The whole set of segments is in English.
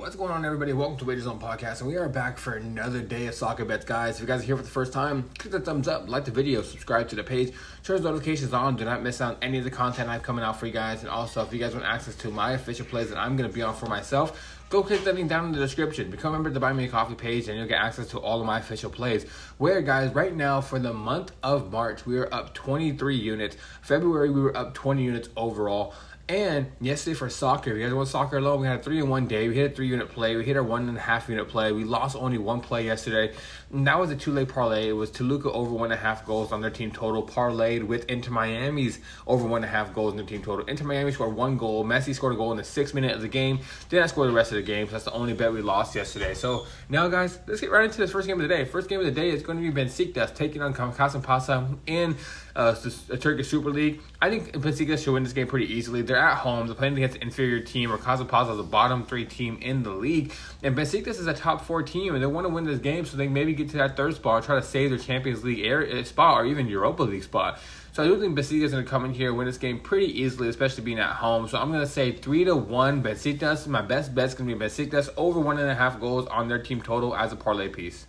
What's going on, everybody? Welcome to Wager Zone Podcast, and we are back for another day of soccer bets, guys. If you guys are here for the first time, click the thumbs up, like the video, subscribe to the page, turn those notifications on. Do not miss out on any of the content I have coming out for you guys. And also, if you guys want access to my official plays that I'm going to be on for myself, go click that link down in the description. Become a member of the Buy Me a Coffee page, and you'll get access to all of my official plays. Where, guys, right now for the month of March, we are up 23 units. February, we were up 20 units overall. And yesterday for soccer, if you guys want soccer alone, we had a 3-in-1 day. We hit a 3-unit play. We hit our 1.5 unit play. We lost only one play yesterday. And that was a 2-leg parlay. It was Toluca over 1.5 goals on their team total, parlayed with Inter Miami's over 1.5 goals in their team total. Inter Miami scored 1 goal. Messi scored a goal in the 6th minute of the game. Did not score the rest of the game, so that's the only bet we lost yesterday. So now, guys, let's get right into this first game of the day. First game of the day is going to be Besiktas taking on Kasımpaşa in the Turkish Super League. I think Besiktas should win this game pretty easily. They're at home. They're playing against an inferior team, or Kasımpaşa is a bottom 3 team in the league. And Besiktas is a top 4 team, and they want to win this game so they maybe get to that third spot or try to save their Champions League spot or even Europa League spot. So I do think Besiktas is going to come in here and win this game pretty easily, especially being at home. So I'm going to say 3-1 Besiktas. My best bet's going to be Besiktas over 1.5 goals on their team total as a parlay piece.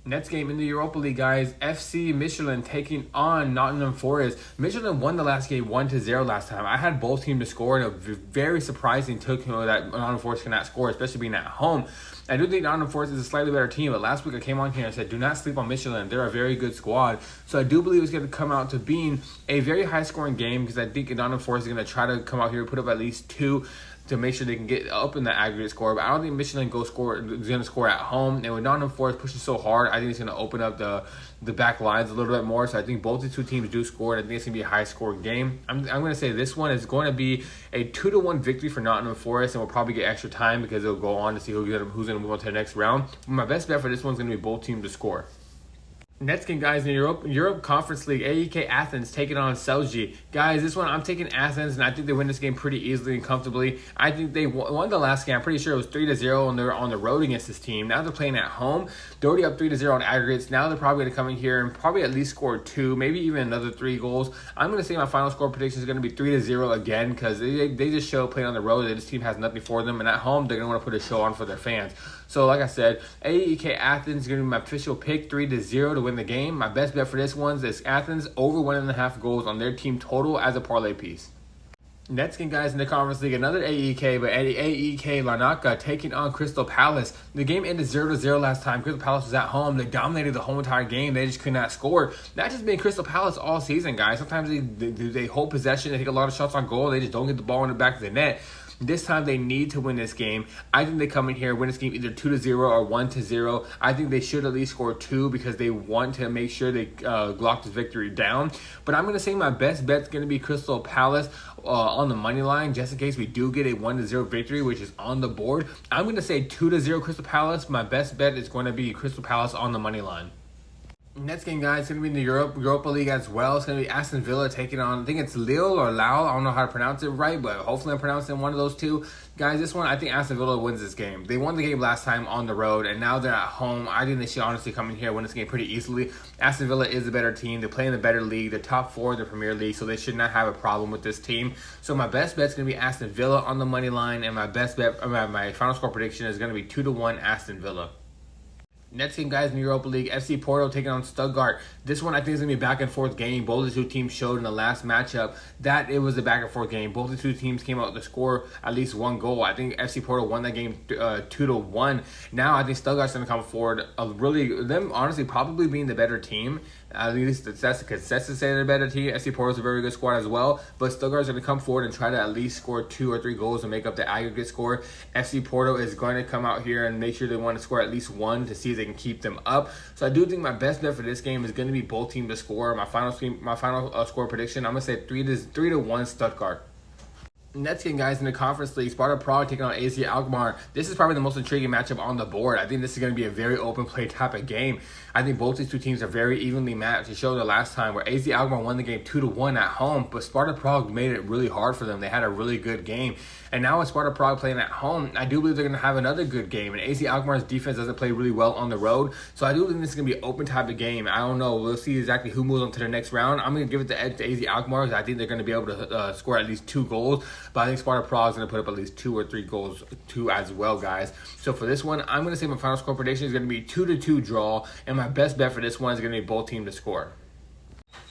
Next game in the Europa League, guys, FC Midtjylland taking on Nottingham Forest. Midtjylland won the last game 1-0 last time. I had both teams to score, and it was very surprising that Nottingham Forest cannot score, especially being at home. I do think Nottingham Forest is a slightly better team, but last week I came on here and said, do not sleep on Midtjylland. They're a very good squad. So I do believe it's going to come out to being a very high-scoring game, because I think Nottingham Forest is going to try to come out here and put up at least 2 to make sure they can get up in the aggregate score. But I don't think Midtjylland is going to score at home. And with Nottingham Forest pushing so hard, I think it's going to open up the back lines a little bit more. So I think both the two teams do score, and I think it's going to be a high-scoring game. I'm going to say this one is going to be a 2-1 victory for Nottingham Forest, and we'll probably get extra time because it'll go on to see who's going to move on to the next round. But my best bet for this one is going to be both teams to score. Next game, guys, in Europe Conference League, AEK Athens taking on Celje. Guys, this one I'm taking Athens, and I think they win this game pretty easily and comfortably. I think they won the last game. I'm pretty sure it was 3-0, and they're on the road against this team. Now they're playing at home. They're already up 3-0 on aggregates. Now they're probably going to come in here and probably at least score 2, maybe even another 3 goals. I'm going to say my final score prediction is going to be 3-0 again, because they just show playing on the road that this team has nothing for them, and at home they're going to want to put a show on for their fans. So like I said, AEK Athens is going to be my official pick, 3-0 to win the game. My best bet for this one is Athens over 1.5 goals on their team total as a parlay piece. Next game, guys, in the Conference League, another AEK, but AEK Larnaca taking on Crystal Palace. The game ended 0-0 last time. Crystal Palace was at home. They dominated the whole entire game. They just could not score. That's just been Crystal Palace all season, guys. Sometimes they hold possession. They take a lot of shots on goal. They just don't get the ball in the back of the net. This time they need to win this game. I think they come in here, win this game either 2-0 or 1-0. I think they should at least score 2 because they want to make sure they lock this victory down. But I'm going to say my best bet is going to be Crystal Palace on the money line, just in case we do get a 1-0 victory, which is on the board. I'm going to say 2-0 Crystal Palace. My best bet is going to be Crystal Palace on the money line. Next game, guys, it's going to be in the Europa League as well. It's going to be Aston Villa taking on, I think it's Lille or Lille. I don't know how to pronounce it right, but hopefully I'm pronouncing one of those two. Guys, this one, I think Aston Villa wins this game. They won the game last time on the road, and now they're at home. I think they should honestly come in here and win this game pretty easily. Aston Villa is a better team. They play in the better league. They're top 4 in the Premier League, so they should not have a problem with this team. So my best bet is going to be Aston Villa on the money line, and my best bet, my final score prediction is going to be 2-1 Aston Villa. Next game, guys, in the Europa League, FC Porto taking on Stuttgart. This one I think is going to be a back-and-forth game. Both the two teams showed in the last matchup that it was a back-and-forth game. Both the two teams came out to score at least 1 goal. I think FC Porto won that game 2-1. Now I think Stuttgart's going to come forward, them honestly probably being the better team. At least that's the consensus saying they're a better team. FC Porto's a very good squad as well, but Stuttgart's going to come forward and try to at least score 2 or 3 goals and make up the aggregate score. FC Porto is going to come out here and make sure they want to score at least 1 to see if they can keep them up. So I do think my best bet for this game is going to be both teams to score. My final score prediction, I'm going to say 3-1 Stuttgart. Next game, guys, in the Conference League, Sparta Prague taking on AZ Alkmaar. This is probably the most intriguing matchup on the board. I think this is going to be a very open play type of game. I think both these two teams are very evenly matched. It showed the last time where AZ Alkmaar won the game 2-1 at home, but Sparta Prague made it really hard for them. They had a really good game. And now with Sparta Prague playing at home, I do believe they're going to have another good game. And AZ Alkmaar's defense doesn't play really well on the road, so I do think this is going to be an open type of game. I don't know. We'll see exactly who moves on to the next round. I'm going to give it the edge to AZ Alkmaar because I think they're going to be able to score at least 2 goals. but I think Sparta Prague is going to put up at least 2 or 3 goals too as well, guys. So for this one, I'm going to say my final score prediction is going to be 2-2 draw, and my best bet for this one is going to be both teams to score.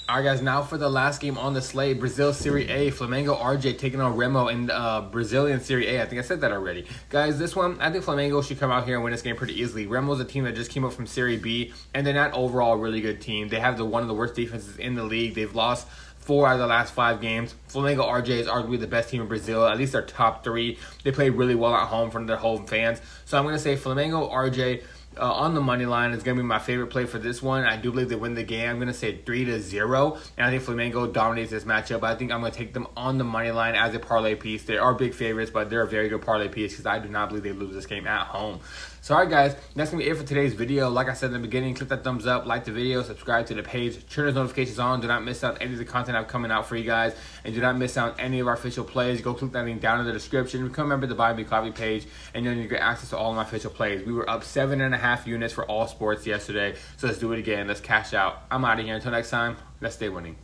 Alright guys, now for the last game on the slate, Brazil Serie A, Flamengo RJ taking on Remo in Brazilian Serie A. I think I said that already. Guys, this one, I think Flamengo should come out here and win this game pretty easily. Remo's a team that just came up from Serie B, and they're not overall a really good team. They have one of the worst defenses in the league. They've lost 4 out of the last 5 games. Flamengo RJ is arguably the best team in Brazil, at least their top 3. They played really well at home from their home fans. So I'm going to say Flamengo RJ on the money line is going to be my favorite play for this one. I do believe they win the game. I'm going to say 3-0, and I think Flamengo dominates this matchup. I think I'm going to take them on the money line as a parlay piece. They are big favorites, but they're a very good parlay piece because I do not believe they lose this game at home. So, alright guys, that's going to be it for today's video. Like I said in the beginning, click that thumbs up, like the video, subscribe to the page, turn those notifications on. Do not miss out any of the content I've coming out for you guys, and do not miss out any of our official plays. Go click that link down in the description. Become a member of the Buy Me Coffee page, and then you get access to all of my official plays. We were up 7.5 units for all sports yesterday, so let's do it again. Let's cash out. I'm out of here. Until next time, let's stay winning.